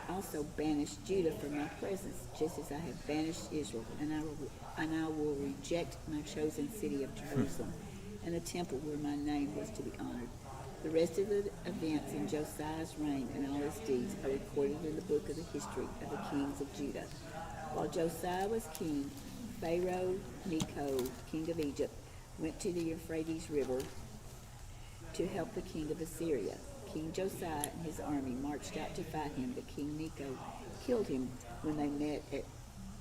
also banish Judah from my presence, just as I have banished Israel, and I will reject my chosen city of Jerusalem, and the temple where my name was to be honored. The rest of the events in Josiah's reign and all his deeds are recorded in the book of the history of the kings of Judah. While Josiah was king, Pharaoh Necho, king of Egypt, went to the Euphrates River to help the king of Assyria. King Josiah and his army marched out to fight him, but King Necho killed him when they met at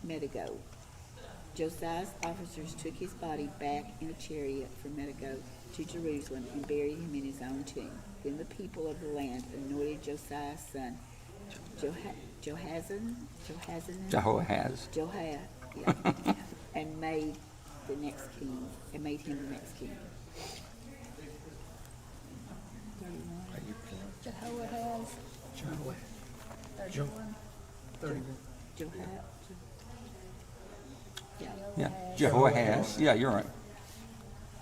Megiddo. Josiah's officers took his body back in a chariot from Megiddo to Jerusalem and buried him in his own tomb. Then the people of the land anointed Josiah's son Jehoahaz, and made him the next king. Jehoahaz, Jo- 31. Jehoahaz. Yeah, Jehoahaz. Yeah, you're right.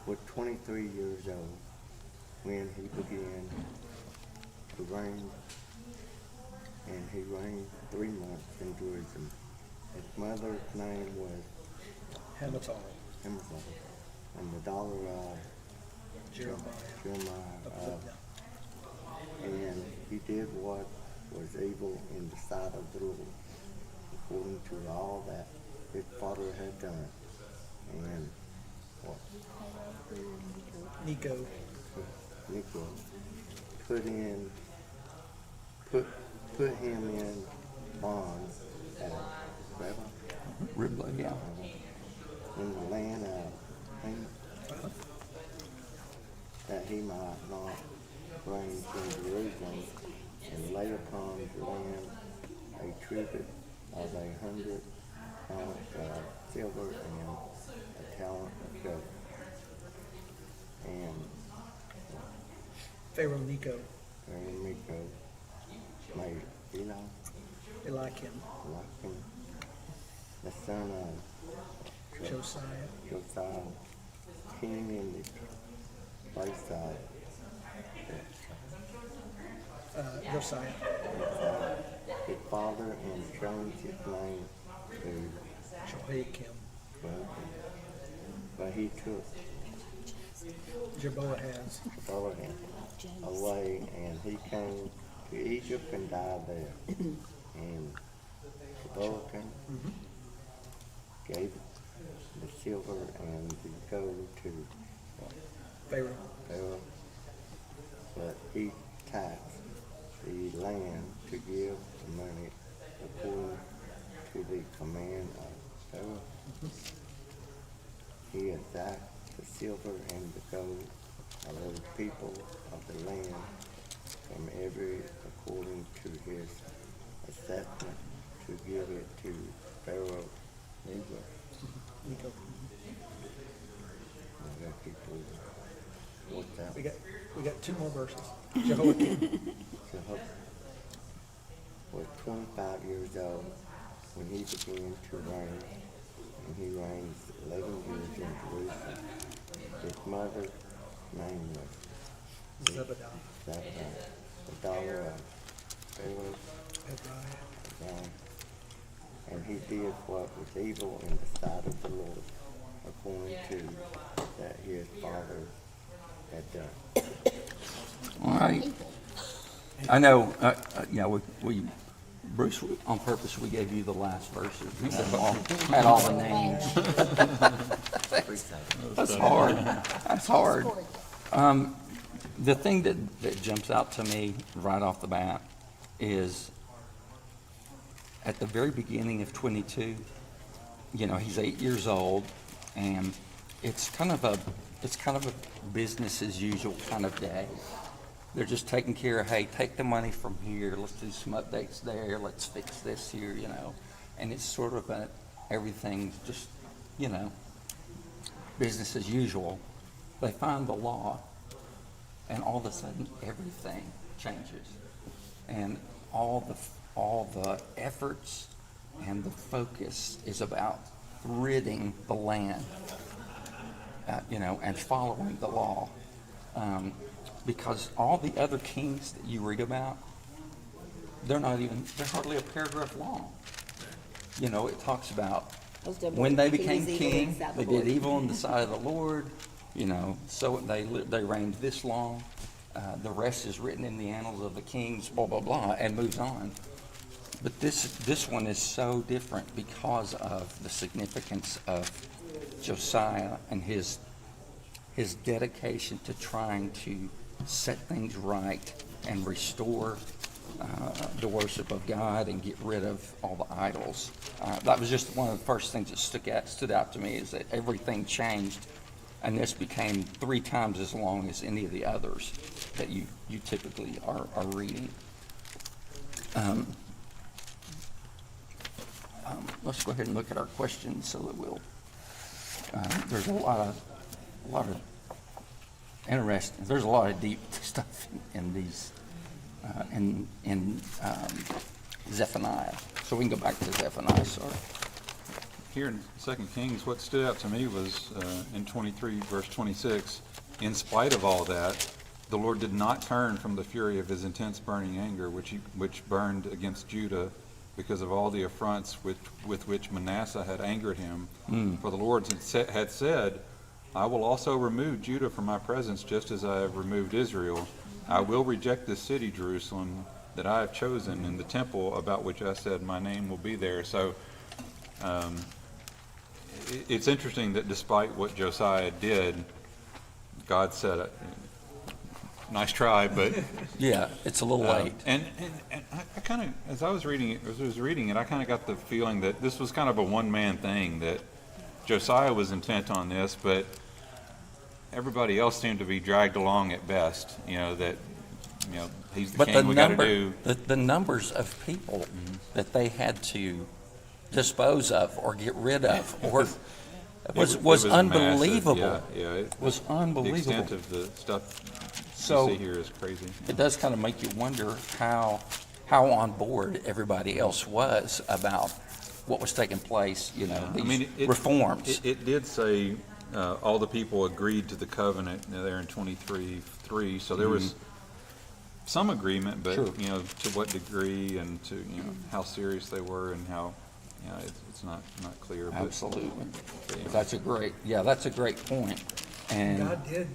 Was 23 years old when he began to reign, and he reigned 3 months in Jerusalem. His mother's name was Hamathar, Hamathar, and the daughter of Jeremiah. And he did what was evil in the sight of the Lord, according to all that his father had done. And what Necho, Necho put him in bonds at Riblah, yeah. in the land of Canaan, that he might not reign in Jerusalem, and lay upon the land a tribute of 100 talents of silver and a talent of gold. And Pharaoh Necho, Necho made Eliakim, the son of Josiah, Josiah, king in the place of Josiah, his father, and changed his name to Jehoiakim, but he took Jehoahaz, Jehoiakim away, and he came to Egypt and died there. And Jehoiakim gave the silver and the gold to Pharaoh, Pharaoh, but he taxed the land to give the money according to the command of Pharaoh. He exacted the silver and the gold of the people of the land from every according to his assessment, to give it to Pharaoh Necho. Necho. And the people, what's that? We got 2 more verses. Jehoiakim, Jehoiakim was 25 years old when he began to reign, and he reigned 11 years in Jerusalem. His mother's name was Zebediah, Zebediah, the daughter of Pharaoh, Pedaiah, and he did what was evil in the sight of the Lord, according to that his father had done. All right. I know, Bruce, on purpose, we gave you the last verses. We had all the names. That's hard. That's hard. The thing that jumps out to me right off the bat is at the very beginning of 22, he's 8 years old, and it's kind of a business as usual kind of day. They're just taking care of, hey, take the money from here, let's do some updates there, let's fix this here, and it's sort of everything just, business as usual. They find the law, and all of a sudden everything changes, and all the efforts and the focus is about ridding the land, and following the law. Because all the other kings that you read about, they're hardly a paragraph long. You know, it talks about Most of them when they he was became evil king, inside the they Lord. did evil in the sight of the Lord, you know, so they reigned this long. The rest is written in the annals of the kings, blah, blah, blah, and moves on. But this one is so different because of the significance of Josiah and his dedication to trying to set things right and restore the worship of God and get rid of all the idols. That was just one of the first things that stood out to me, is that everything changed, and this became 3 times as long as any of the others that you typically are reading. Let's go ahead and look at our questions so that we'll. There's a lot of interesting. There's a lot of deep stuff in these. In Zephaniah. So we can go back to Zephaniah, sorry. Here in 2 Kings, what stood out to me was in 23, verse 26, in spite of all that, the Lord did not turn from the fury of his intense burning anger, which burned against Judah because of all the affronts with which Manasseh had angered him. For the Lord had said, I will also remove Judah from my presence, just as I have removed Israel. I will reject this city, Jerusalem, that I have chosen, and the temple about which I said my name will be there. So it's interesting that despite what Josiah did, God said, nice try, but Yeah, it's a little late. and I kind of, as I was reading it, I kind of got the feeling that this was kind of a one-man thing, that Josiah was intent on this, but everybody else seemed to be dragged along at best. You know, that, you know, he's the But king, we got to do. the numbers of people that they had to dispose of or get rid of or was massive. unbelievable. Yeah, it Was the unbelievable. extent of the stuff So- you see here is crazy. It does kind of make you wonder how on board everybody else was about what was taking place, you know, these reforms. It did say all the people agreed to the covenant there in 23:3. So there was some agreement, but Sure. you know, to what degree and to, you know, how serious they were and how, you know, it's not clear. But Absolutely. yeah. That's a great point. And God did,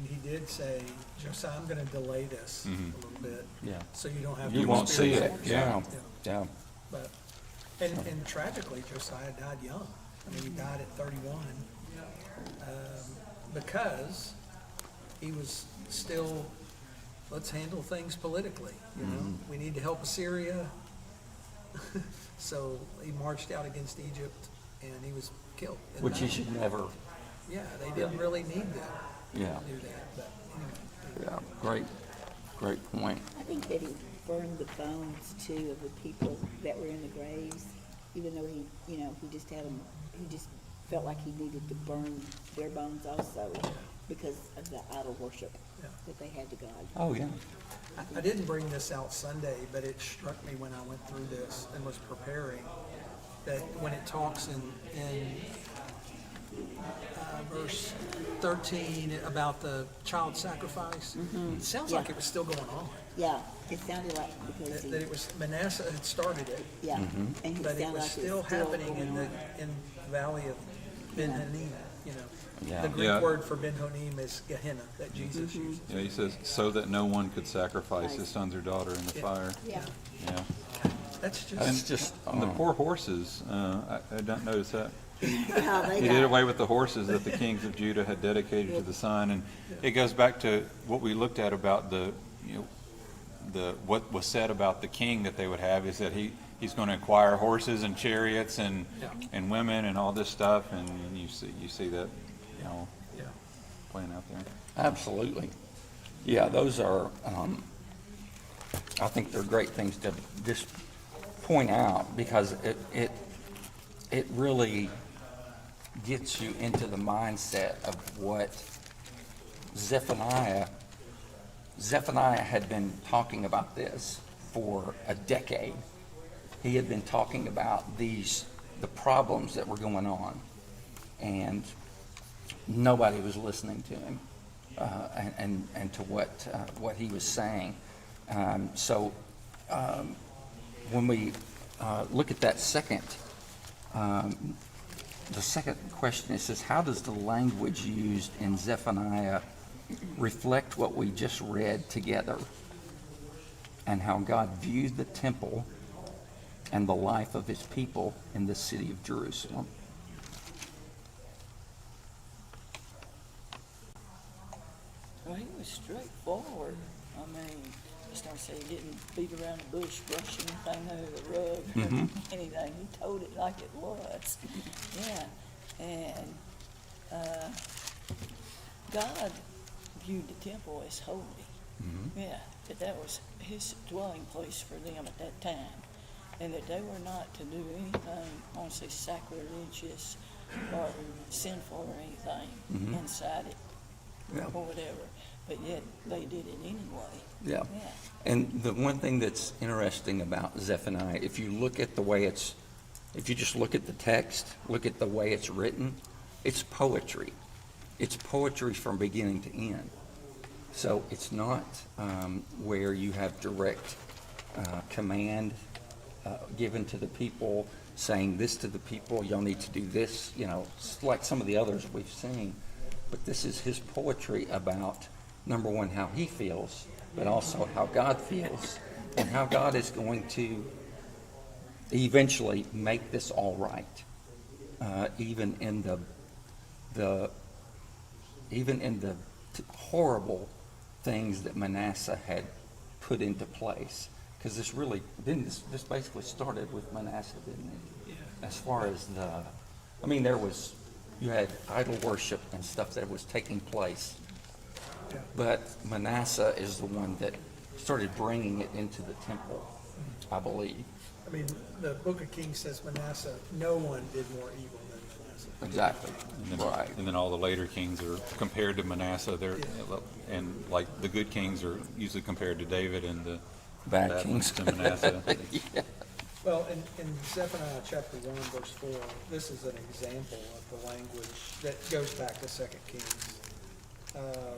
he did say, Josiah, I'm gonna delay this a little bit. yeah, So you don't have. you to won't see it. experience Yeah, yeah. But, and tragically, Josiah died young. He died at 31, because he was still, let's handle things politically, you know? We need to help Assyria. So he marched out against Egypt and he was killed. in Which you battle. should never. Yeah, they didn't really need to Yeah, do that, but anyway. yeah. Great point. I think that he burned the bones too of the people that were in the graves, even though he just had them, he just felt like he needed to burn their bones also because of the idol worship Yeah. that they had to God. Oh, yeah. I didn't bring this out Sunday, but it struck me when I went through this and was preparing, that when it talks in verse 13 about the child sacrifice, it sounds like Yeah. it was still going on. Yeah, it sounded like because That it was, Manasseh had started it, yeah, and he but it sounded was like still happening in the valley of Ben Hanim, you know. Yeah. The Greek Yeah. word for Ben Hanim is Gehenna, that Jesus uses. Yeah, he says, so that no one could sacrifice his sons or daughter in the fire. Yeah. Yeah. That's just. It's just, And the poor horses, I don't notice that. How they He did got- away with the horses that the kings of Judah had dedicated to the sun, and it goes back to what we looked at about what was said about the king that they would have, is that he's going to acquire horses and chariots and women and all this stuff, and you see that, you know, Yeah. playing out there. absolutely. Yeah, those are, I think they're great things to just point out because it really gets you into the mindset of what Zephaniah had been talking about this for a decade. He had been talking about the problems that were going on, and nobody was listening to him and to what he was saying. when we look at that the second question, it says, how does the language used in Zephaniah reflect what we just read together and how God viewed the temple and the life of his people in the city of Jerusalem? Well, he was straightforward. I mean, just don't say he didn't beat around the bush, brush anything under the rug, or anything. He told it like it was. Yeah, and God viewed the temple as holy. Yeah, that was his dwelling place for them at that time, and that they were not to do anything, I won't say sacrilegious or sinful or anything inside it Yeah. or whatever, but yet they did it anyway. Yeah. Yeah. And the one thing that's interesting about Zephaniah, if you look at the way if you just look at the text, look at the way it's written, it's poetry. It's poetry from beginning to end. So it's not where you have direct command given to the people, saying this to the people, y'all need to do this, like some of the others we've seen. But this is his poetry about, number one, how he feels, but also how God feels, and how God is going to eventually make this all right, even in the horrible things that Manasseh had put into place. Because this basically started with Manasseh, didn't it? Yeah. As far as you had idol worship and stuff that was taking place. Yeah. But Manasseh is the one that started bringing it into the temple, I believe. I mean, the Book of Kings says Manasseh, no one did more evil than Manasseh. Exactly. Right. And then all the later kings are compared to Manasseh. And like the good kings are usually compared to David, and the Bad kings. to Manasseh. Yeah. Well, in Zephaniah chapter 1, verse 4, this is an example of the language that goes back to 2 Kings.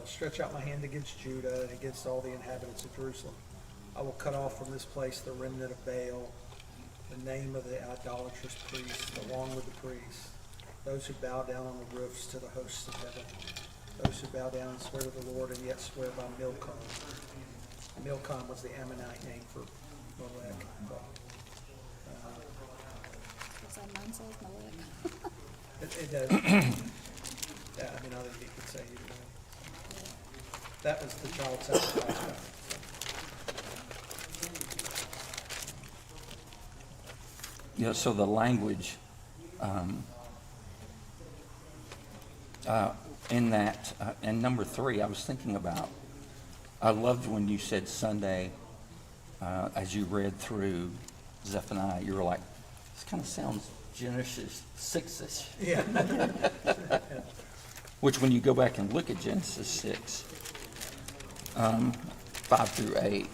Stretch out my hand against Judah and against all the inhabitants of Jerusalem. I will cut off from this place the remnant of Baal, the name of the idolatrous priests, along with the priests, those who bow down on the roofs to the hosts of heaven, those who bow down and swear to the Lord and yet swear by Milcom. Milcom was the Ammonite name for Molech. Is that mine says Malek? It does. Yeah, I mean, I think you could say either way. That was the child sacrifice. Yeah, so the language in that, and number 3, I was thinking about, I loved when you said Sunday, as you read through Zephaniah, you were like, this kind of sounds Genesis 6-ish. Yeah. Which when you go back and look at Genesis 6, 5 through 8,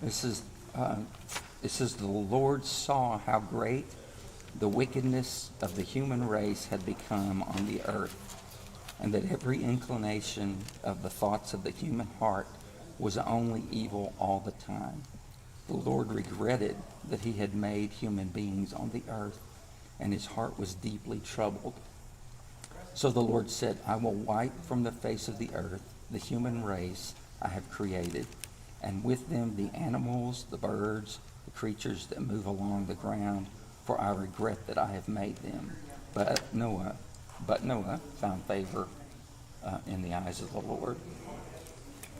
it says, the Lord saw how great the wickedness of the human race had become on the earth, and that every inclination of the thoughts of the human heart was only evil all the time. The Lord regretted that he had made human beings on the earth, and his heart was deeply troubled. So the Lord said, I will wipe from the face of the earth the human race I have created, and with them the animals, the birds, the creatures that move along the ground, for I regret that I have made them. But Noah found favor in the eyes of the Lord.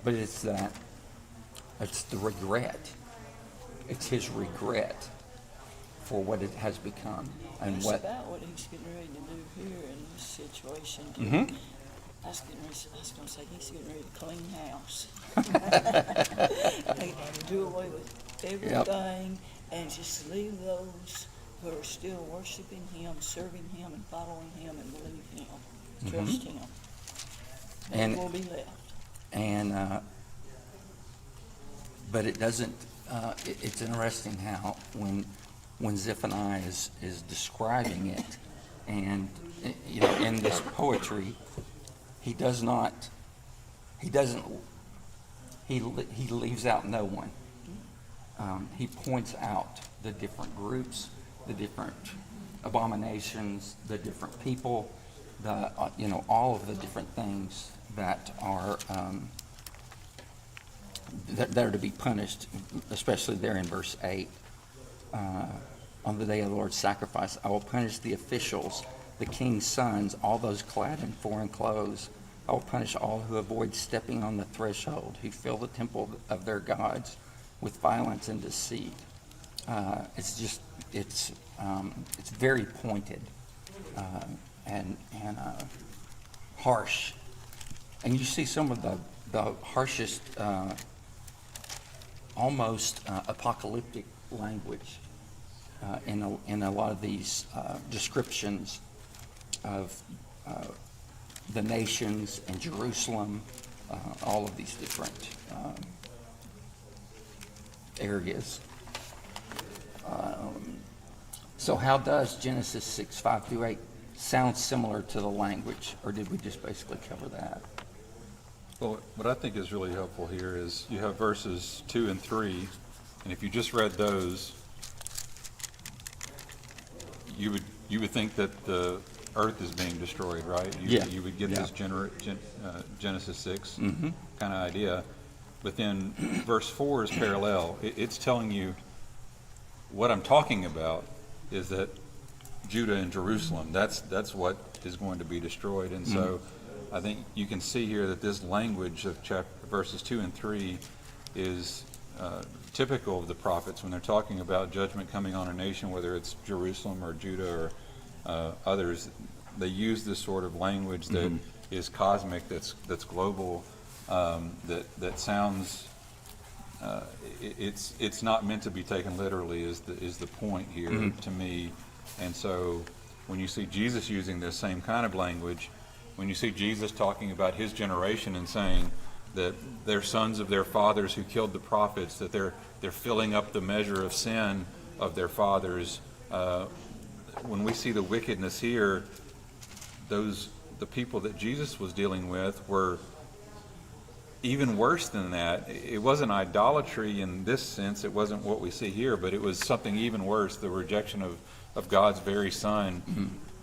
But it's the regret. It's his regret for what it has become. And It's what, about what he's getting ready to do here in this situation. Mhm. I was going to say he's getting ready to clean house. Do away with everything and just leave those who are still worshiping him, serving him, and following him, and believe him, trust him. And- They will be left. and but it doesn't, it's interesting how when Zephaniah is describing it, and in this poetry, he doesn't he leaves out no one. He points out the different groups, the different abominations, the different people, all of the different things that are that are to be punished, especially there in verse 8. On the day of the Lord's sacrifice, I will punish the officials, the king's sons, all those clad in foreign clothes. I will punish all who avoid stepping on the threshold, who fill the temple of their gods with violence and deceit. It's very pointed and harsh. And you see some of the harshest, almost apocalyptic language in a lot of these descriptions of the nations and Jerusalem, all of these different areas. So how does Genesis 6:5-8 sound similar to the language, or did we just basically cover that? Well, what I think is really helpful here is you have verses 2 and 3, and if you just read those, you would think that the earth is being destroyed, right? You would get this Genesis 6 kind of idea. But then verse 4 is parallel. It's telling you what I'm talking about is that Judah and Jerusalem, that's what is going to be destroyed. And so I think you can see here that this language of verses 2 and 3 is typical of the prophets when they're talking about judgment coming on a nation, whether it's Jerusalem or Judah or others. They use this sort of language that is cosmic, that's global, that sounds. It's not meant to be taken literally. Is the point here to me? And so when you see Jesus using this same kind of language, when you see Jesus talking about his generation and saying that they're sons of their fathers who killed the prophets, that they're filling up the measure of sin of their fathers. When we see the wickedness here, the people that Jesus was dealing with were even worse than that. It wasn't idolatry in this sense. It wasn't what we see here, but it was something even worse. The rejection of God's very Son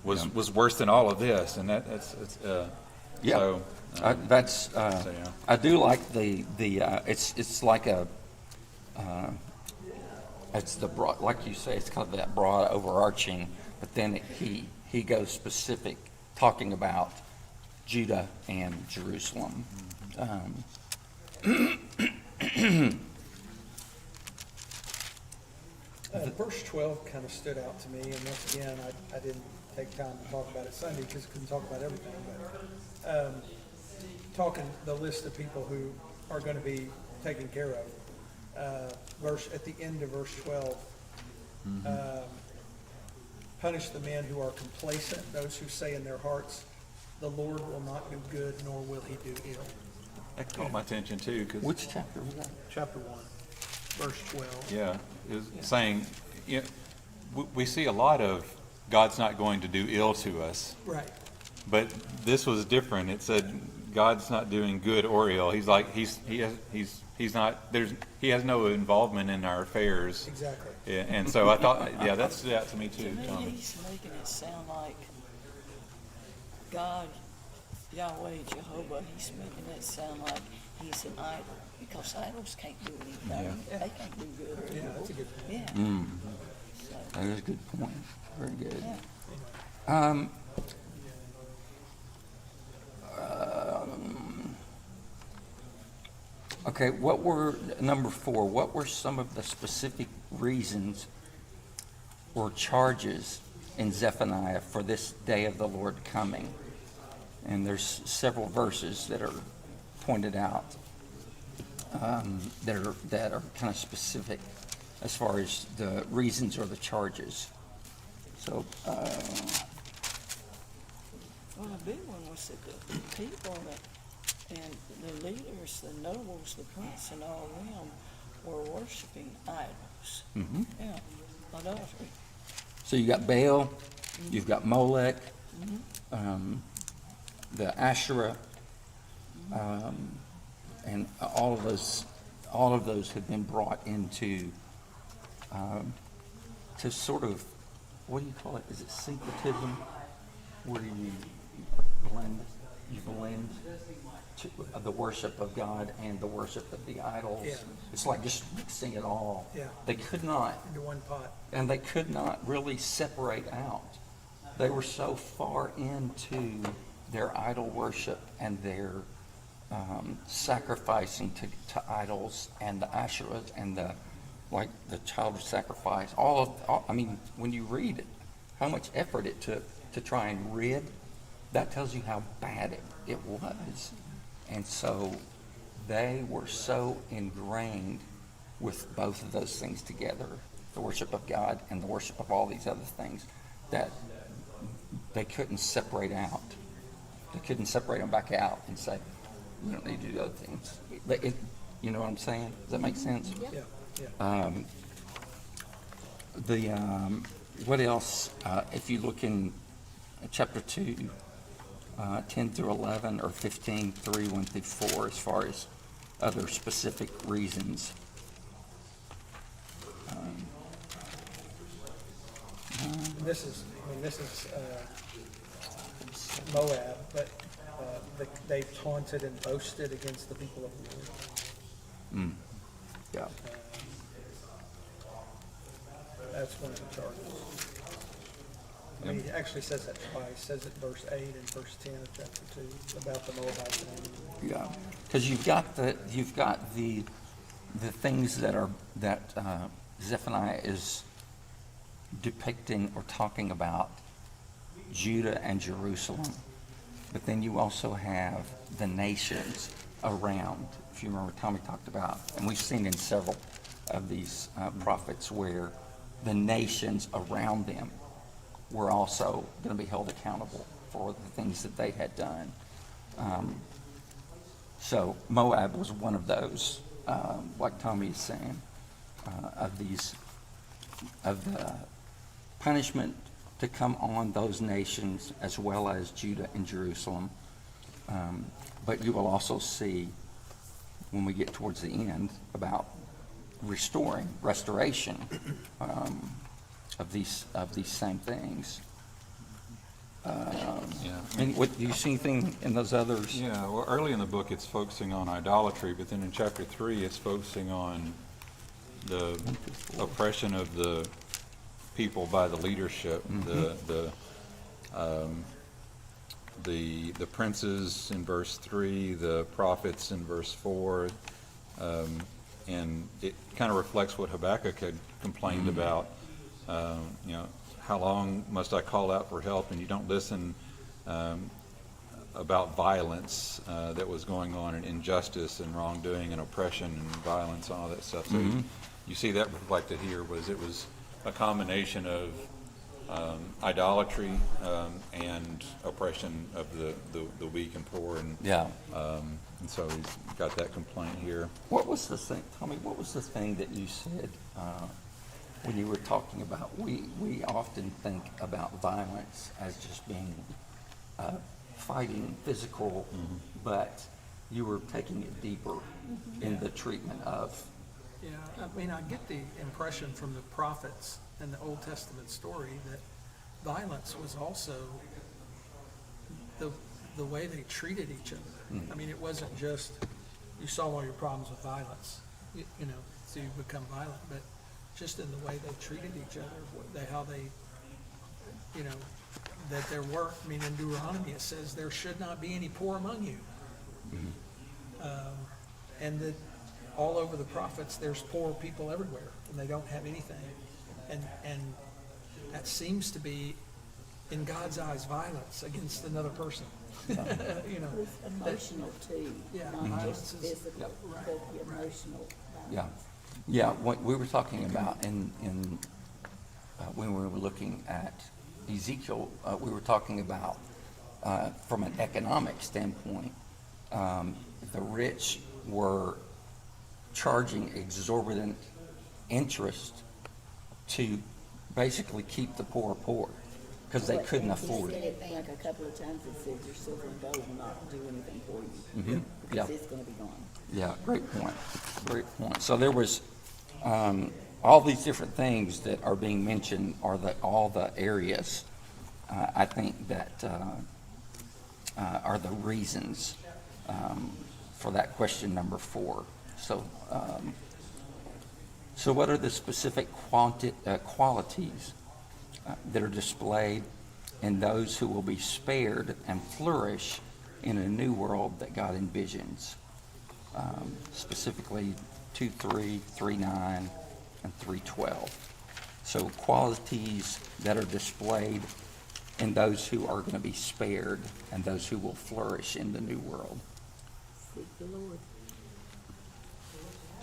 was worse than all of this, and that's Yeah. so. I do like the it's like it's the broad, like you say, it's kind of that broad overarching, but then he goes specific, talking about Judah and Jerusalem. Verse 12 kind of stood out to me, and once again, I didn't take time to talk about it Sunday because I couldn't talk about everything, but talking the list of people who are going to be taken care of. At the end of verse 12, punish the men who are complacent, those who say in their hearts, the Lord will not do good, nor will he do ill. That caught my attention too, because Which chapter was that? Chapter 1, verse 12. yeah, is saying, we see a lot of God's not going to do ill to us, Right. but this was different. It said God's not doing good or ill. He's like he has no involvement in our affairs. Exactly. Yeah, and so I thought, yeah, that stood out to me too. To me, Tom. he's making it sound like God, Yahweh, Jehovah, he's making it sound like he's an idol, because idols can't do anything. Yeah. They can't do good or Yeah, evil. that's a good point. Yeah. So, That is a good point. Very good. yeah. Okay, number 4, what were some of the specific reasons or charges in Zephaniah for this day of the Lord coming? And there's several verses that are pointed out that are kind of specific as far as the reasons or the charges. So, Well, the big one was that the people and the leaders, the nobles, the prince, and all of them were worshiping idols. Yeah, idolatry. so you got Baal, you've got Molech, the Asherah, and all of those have been brought into, to sort of, what do you call it? Is it syncretism? Where you blend to the worship of God and the worship of the idols. Yeah. It's like just mixing it all. Yeah. They could not, into one pot. and they could not really separate out. They were so far into their idol worship and their sacrificing to idols and the Asherahs and the child sacrifice. I mean, when you read it, how much effort it took to try and rid, that tells you how bad it was. And so they were so ingrained with both of those things together, the worship of God and the worship of all these other things, that they couldn't separate out. They couldn't separate them back out and say, we don't need to do other things. You know what I'm saying? Does that make sense? Yeah, yeah. What else? If you look in chapter 2, 10 through 11, or 15, 3, 1 through 4, as far as other specific reasons. This is Moab, but they taunted and boasted against the people of the Lord. Yeah. That's one of the charges. I mean, he actually says that twice. He says it in verse 8 and verse 10 of chapter 2 about the Moabites and Ammonites. Yeah, because you've got the things that Zephaniah is depicting or talking about Judah and Jerusalem, but then you also have the nations around. If you remember, Tommy talked about, and we've seen in several of these prophets where the nations around them were also going to be held accountable for the things that they had done. So Moab was one of those, like Tommy is saying, of the punishment to come on those nations as well as Judah and Jerusalem. But you will also see when we get towards the end about restoration of these same things. Yeah. And do you see anything in those others? Yeah, well, early in the book, it's focusing on idolatry, but then in chapter 3, it's focusing on the oppression of the people by the leadership, the princes in verse 3, the prophets in verse 4, and it kind of reflects what Habakkuk had complained about. How long must I call out for help and you don't listen? About violence that was going on, and injustice and wrongdoing and oppression and violence and all that stuff. So you see that reflected here. It was a combination of idolatry and oppression of the weak and poor, and Yeah. and so he's got that complaint here. What was the thing, Tommy, what was the thing that you said when you were talking about, we often think about violence as just being fighting, physical, but you were taking it deeper in the treatment of. Yeah, I mean, I get the impression from the prophets and the Old Testament story that violence was also the way they treated each other. I mean, it wasn't just you solve all your problems with violence, so you become violent, but just in the way they treated each other, how they, that there were, I mean, in Deuteronomy it says there should not be any poor among you. And that all over the prophets there's poor people everywhere and they don't have anything. And that seems to be, in God's eyes, violence against another person. It was emotional too, Yeah. not just Mhm. physical, but the emotional Yeah, violence. yeah. What we were talking about in when we were looking at Ezekiel, we were talking about from an economic standpoint, the rich were charging exorbitant interest to basically keep the poor, because they couldn't He afford said it. it like a couple of times, it says your silver and gold will not do anything for you. Mhm. Because Yeah. it's gonna be gone. Yeah, great point, great point. So there was, all these different things that are being mentioned are all the areas, I think that, are the reasons, for that question number 4. So, so what are the specific qualities that are displayed in those who will be spared and flourish in a new world that God envisions? Specifically 2:3, 3:9, and 3:12. So qualities that are displayed in those who are going to be spared and those who will flourish in the new world. Seek the Lord.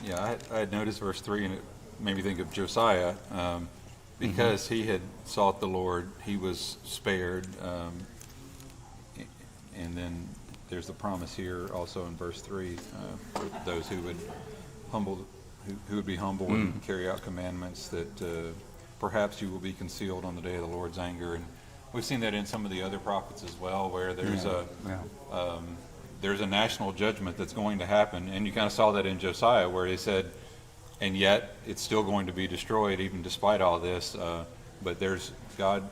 Yeah, I had noticed verse 3, and it made me think of Josiah. Because he had sought the Lord, he was spared. And then there's the promise here also in verse 3, for those who would who would be humble and carry out commandments, that perhaps you will be concealed on the day of the Lord's anger. And we've seen that in some of the other prophets as well, where there's there's a national judgment that's going to happen. And you kind of saw that in Josiah, where he said, and yet it's still going to be destroyed even despite all this. But God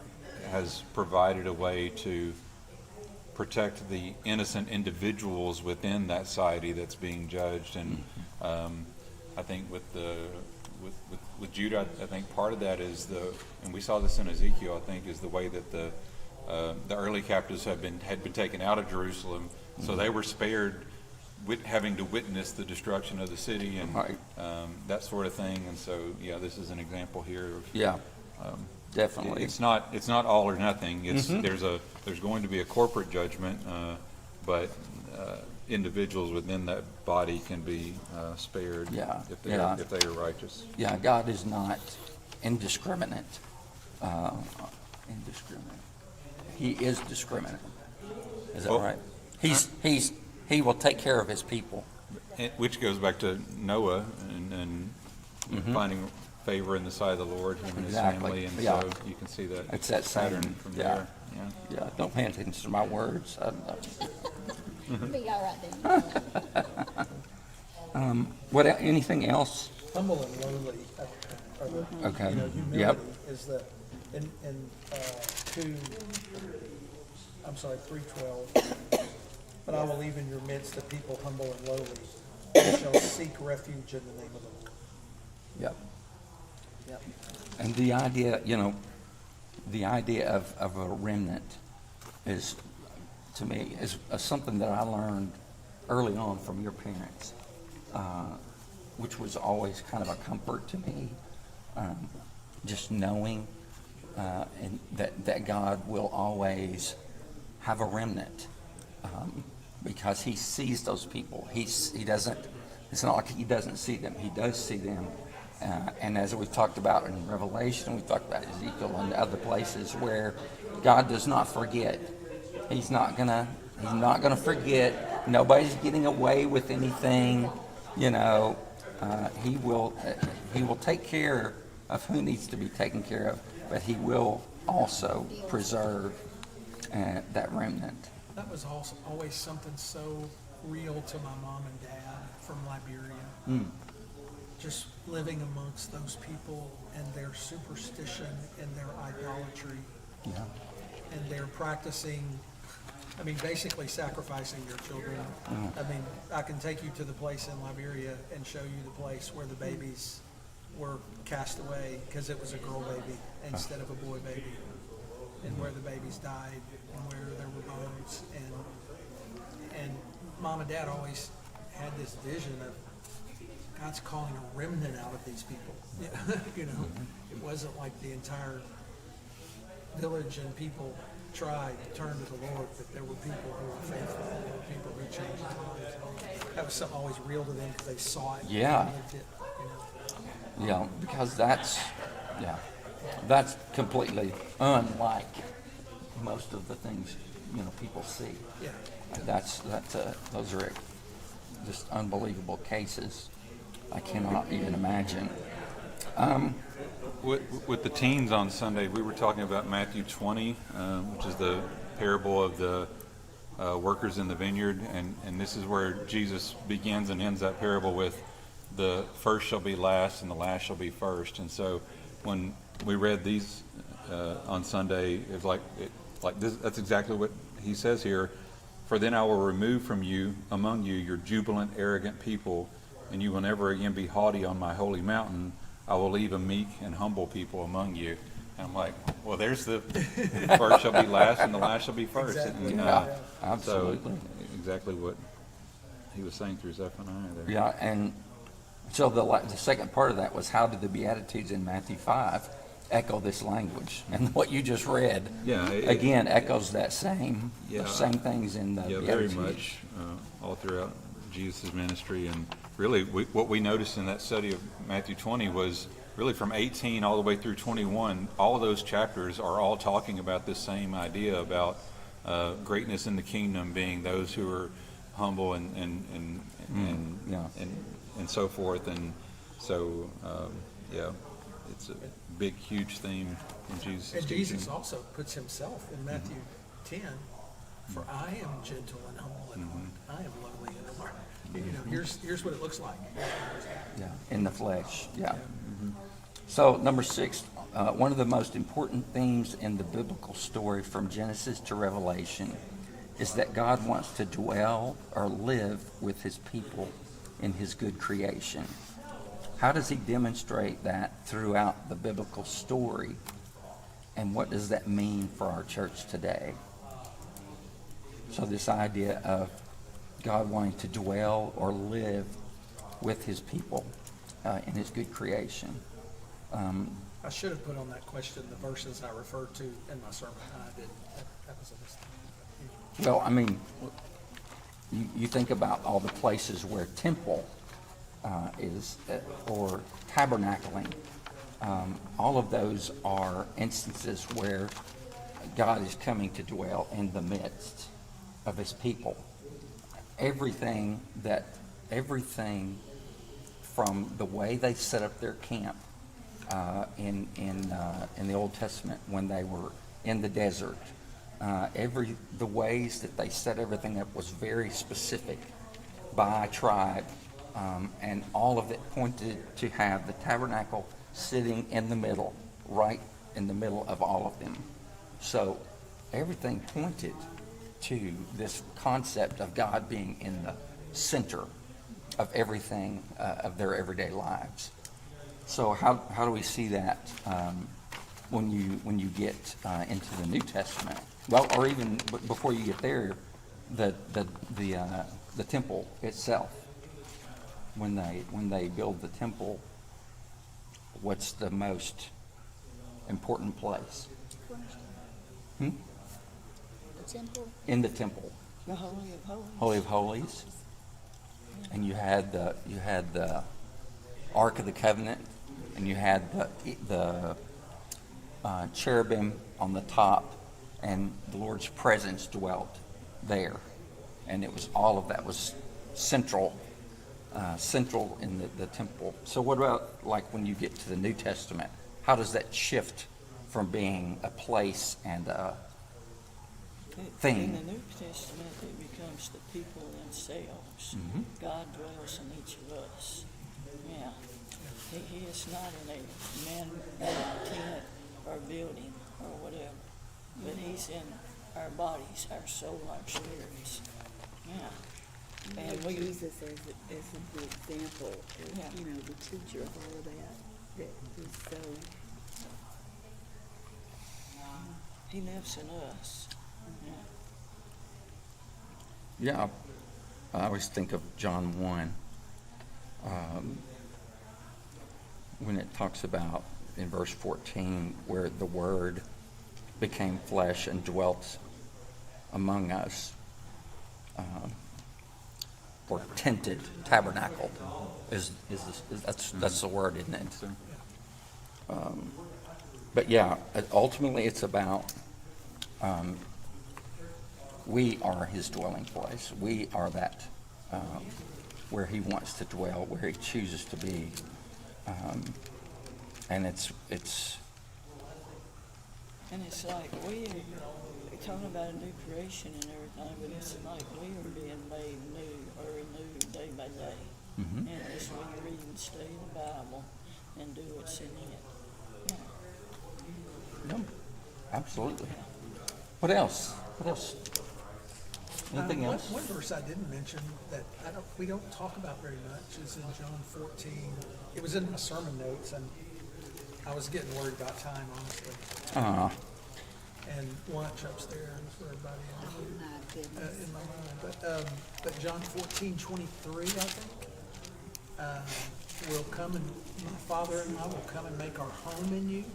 has provided a way to protect the innocent individuals within that society that's being judged. And I think with Judah, I think part of that is and we saw this in Ezekiel, I think, is the way that the early captives had been taken out of Jerusalem, so they were spared with having to witness the destruction of the city and Right. That sort of thing. And so, yeah, this is an example here of Yeah, definitely. it's not all or nothing. It's there's going to be a corporate judgment, but individuals within that body can be spared Yeah, if they yeah. if they are righteous. Yeah, God is not indiscriminate. He is discriminate. Is that Well, right? He will take care of his people. Which goes back to Noah and finding favor in the sight of the Lord, him and his Exactly, family, and yeah. so you can see that It's that same, pattern from yeah. there. Yeah. Yeah, don't pay attention to my words. Be all right then. Anything else? Humble and lowly, Okay. Yep. humility is in 3:12. But I will leave in your midst a people humble and lowly, who shall seek refuge in the name of the Lord. Yep. Yep. And the idea of a remnant is, to me, is something that I learned early on from your parents, which was always kind of a comfort to me, just knowing and that God will always have a remnant, because he sees those people. He doesn't. It's not like he doesn't see them. He does see them. And as we've talked about in Revelation, we've talked about Ezekiel and other places where God does not forget. He's not gonna forget. Nobody's getting away with anything. He will take care of who needs to be taken care of, but he will also preserve that remnant. That was also always something so real to my mom and dad from Liberia. Just living amongst those people and their superstition and their idolatry. Yeah. And they're practicing, basically sacrificing their children. I can take you to the place in Liberia and show you the place where the babies were cast away because it was a girl baby instead of a boy baby, and where the babies died and where there were bones. And Mom and Dad always had this vision of God's calling a remnant out of these people. It wasn't like the entire village and people tried to turn to the Lord, but there were people who were faithful. There were people who changed their lives. That was something always real to them because they saw it. Yeah. And lived it, Yeah, because that's completely unlike most of the things people see. Yeah. Those are just unbelievable cases. I cannot even imagine. With the teens on Sunday, we were talking about Matthew 20, which is the parable of the workers in the vineyard, and this is where Jesus begins and ends that parable with the first shall be last and the last shall be first. And so when we read these on Sunday, it was like this, that's exactly what he says here. For then I will remove from you, among you, your jubilant, arrogant people, and you will never again be haughty on my holy mountain. I will leave a meek and humble people among you. And I'm like, well, there's the first shall be last and the last shall be first. Exactly. And, Yeah, so absolutely. exactly what he was saying through Zephaniah there. Yeah, and so the second part of that was, how did the Beatitudes in Matthew 5 echo this language? And what you just read, Yeah, again, echoes that Yeah. the same things in the Yeah, very Beatitudes. much, all throughout Jesus' ministry. And really, what we noticed in that study of Matthew 20 was really from 18 all the way through 21, all of those chapters are all talking about this same idea about greatness in the kingdom being those who are humble and yeah. so forth. And so, yeah, it's a big, huge theme in Jesus' And teaching. Jesus also puts himself in Matthew 10, for I am gentle and humble in heart. I am lowly in heart. You know, here's what it looks like. Yeah, in the flesh, yeah. So, number 6, one of the most important themes in the biblical story from Genesis to Revelation is that God wants to dwell or live with his people in his good creation. How does he demonstrate that throughout the biblical story? And what does that mean for our church today? So this idea of God wanting to dwell or live with his people in his good creation. I should have put on that question the verses I referred to in my sermon, and I didn't. That was a mistake. Well, I mean, you think about all the places where temple is, or tabernacling. All of those are instances where God is coming to dwell in the midst of his people. Everything from the way they set up their camp in the Old Testament when they were in the desert, the ways that they set everything up was very specific by tribe, and all of it pointed to have the tabernacle sitting in the middle, right in the middle of all of them. So everything pointed to this concept of God being in the center of everything of their everyday lives. So how do we see that when you get into the New Testament? Well, or even before you get there, the temple itself. When they build the temple, what's the most important place? The temple. In the temple, The Holy of Holies. Holy of Holies, and you had the Ark of the Covenant, and you had the cherubim on the top, and the Lord's presence dwelt there, and it was all of that was central in the temple. So what about like when you get to the New Testament? How does that shift from being a place and a thing? In the New Testament, it becomes the people themselves. God dwells in each of us. Yeah. He is not in a man-made tent or building or whatever, but he's in our bodies, our soul, our spirits. Yeah. And we, Jesus as a good example, as, Yeah. the teacher of all of that is so. he lives in us. Yeah. Yeah, I always think of John 1, when it talks about in verse 14 where the Word became flesh and dwelt among us, or tented, tabernacled, that's the word, isn't it? So, But yeah, ultimately it's about we are his dwelling place. We are that where he wants to dwell, where he chooses to be. And it's, And it's like we're talking about a new creation and everything, but it's like we are being made new or renewed day by day. Mhm. And as we read and study the Bible and do what's in it. Yeah. no, absolutely. What else? What else? Anything One- else? One verse I didn't mention that we don't talk about very much is in John 14. It was in my sermon notes, and I was getting worried about time, honestly. And lunch upstairs for everybody Oh, my goodness. in my mind. But John 14:23, I think, will come and my Father and I will come and make our home in you.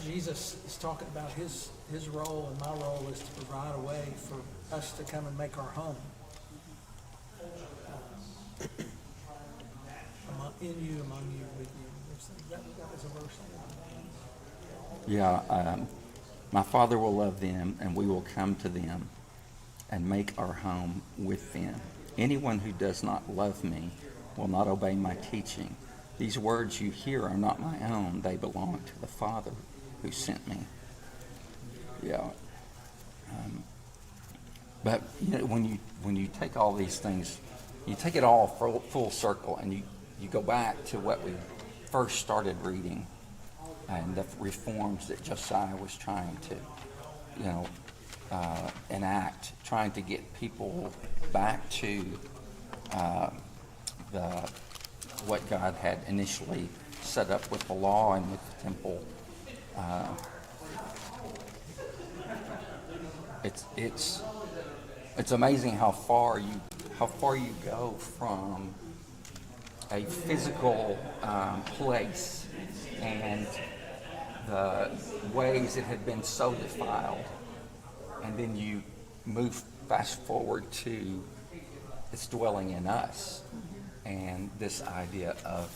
Jesus is talking about his role, and my role is to provide a way for us to come and make our home. In you, among you, with you. That was a verse. Yeah, my Father will love them, and we will come to them and make our home with them. Anyone who does not love me will not obey my teaching. These words you hear are not my own. They belong to the Father who sent me. Yeah. But you know, when you take all these things, you take it all full circle, and you go back to what we first started reading, and the reforms that Josiah was trying to, enact, trying to get people back to what God had initially set up with the law and with the temple. It's amazing how far you go from a physical place and the ways it had been so defiled, and then you move fast forward to it's dwelling in us, and this idea of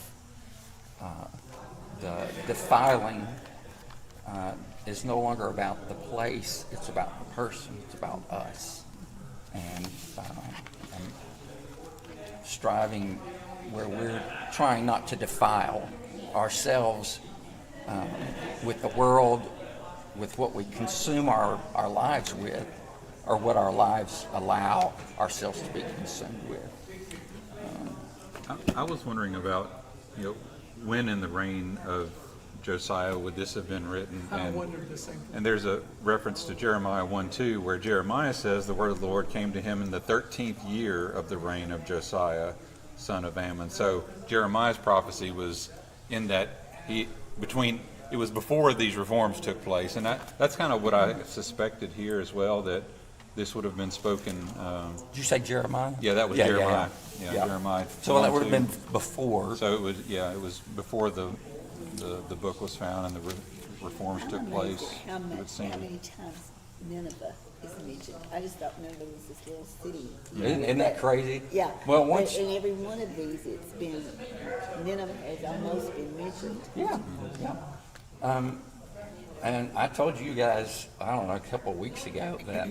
the defiling is no longer about the place, it's about the person, it's about us, and striving where we're trying not to defile ourselves with the world, with what we consume our lives with, or what our lives allow ourselves to be consumed with. I was wondering about, when in the reign of Josiah would this have been written? I wondered the same thing. And there's a reference to Jeremiah 1:2, where Jeremiah says the word of the Lord came to him in the 13th year of the reign of Josiah, son of Ammon. So Jeremiah's prophecy was in that it was before these reforms took place, and that's kind of what I suspected here as well, that this would have been spoken. Did you say Jeremiah? Yeah, that was Jeremiah. Yeah, Jeremiah. So that would 1:2. have been before. So it was before the book was found and the reforms took place. How it would seem. many times Nineveh is mentioned? I just thought Nineveh was this little city. Isn't that crazy? Yeah. Well, But once. in every one of these, it's been, Nineveh has almost been mentioned. Yeah. And I told you guys, I don't know, a couple of weeks ago that,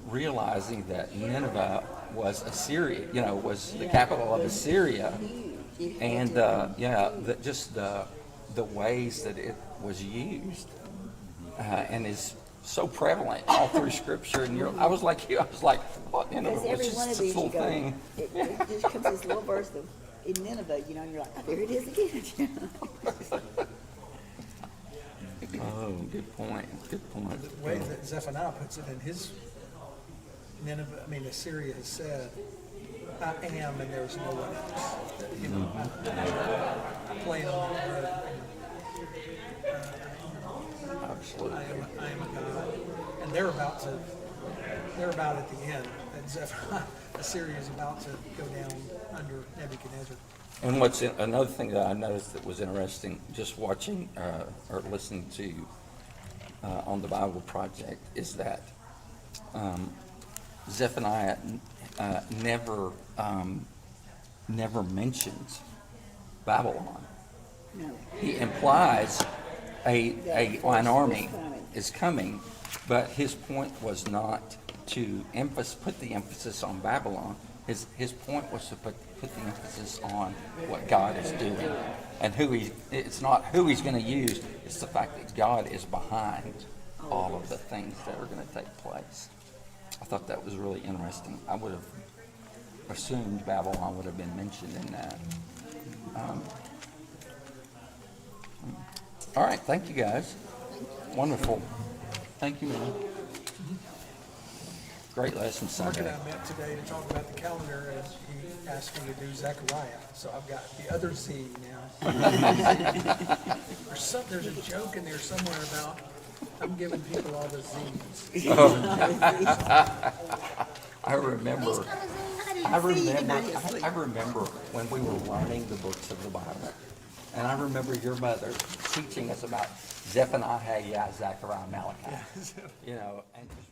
realizing that Nineveh was Assyria, was the capital of Assyria, Huge. and just the ways that it was used, and is so prevalent all through Scripture. And I was like you, what? Nineveh Because was every one just of a these full you go, thing. it just comes this little verse of, in Nineveh, and you're like, oh, there it is again. Oh, good point. Good point. The way that Zephaniah puts it in his Nineveh, Assyria has said, I am and there's no one else. Playing on Absolutely. I am a God. And they're about at the end. And Zephaniah, Assyria is about to go down under Nebuchadnezzar. And another thing that I noticed that was interesting, just watching or listening to on the Bible Project, is that Zephaniah never mentions Babylon. No. He implies an army is coming, but his point was not to put the emphasis on Babylon, his point was to put the emphasis on what God is doing and it's not who he's going to use, it's the fact that God is behind all of the things that are going to take place. I thought that was really interesting. I would have assumed Babylon would have been mentioned in that. All right, thank you guys. Wonderful. Thank you, man. Great lesson Mark and Sunday. I met today to talk about the calendar, and he asked me to do Zechariah, so I've got the other Z now. There's a joke in there somewhere about I'm giving people all the Z's. I remember. I didn't see anybody asleep. I remember when we were learning the books of the Bible, and I remember your mother teaching us about Zephaniah, Zechariah, Malachi, and just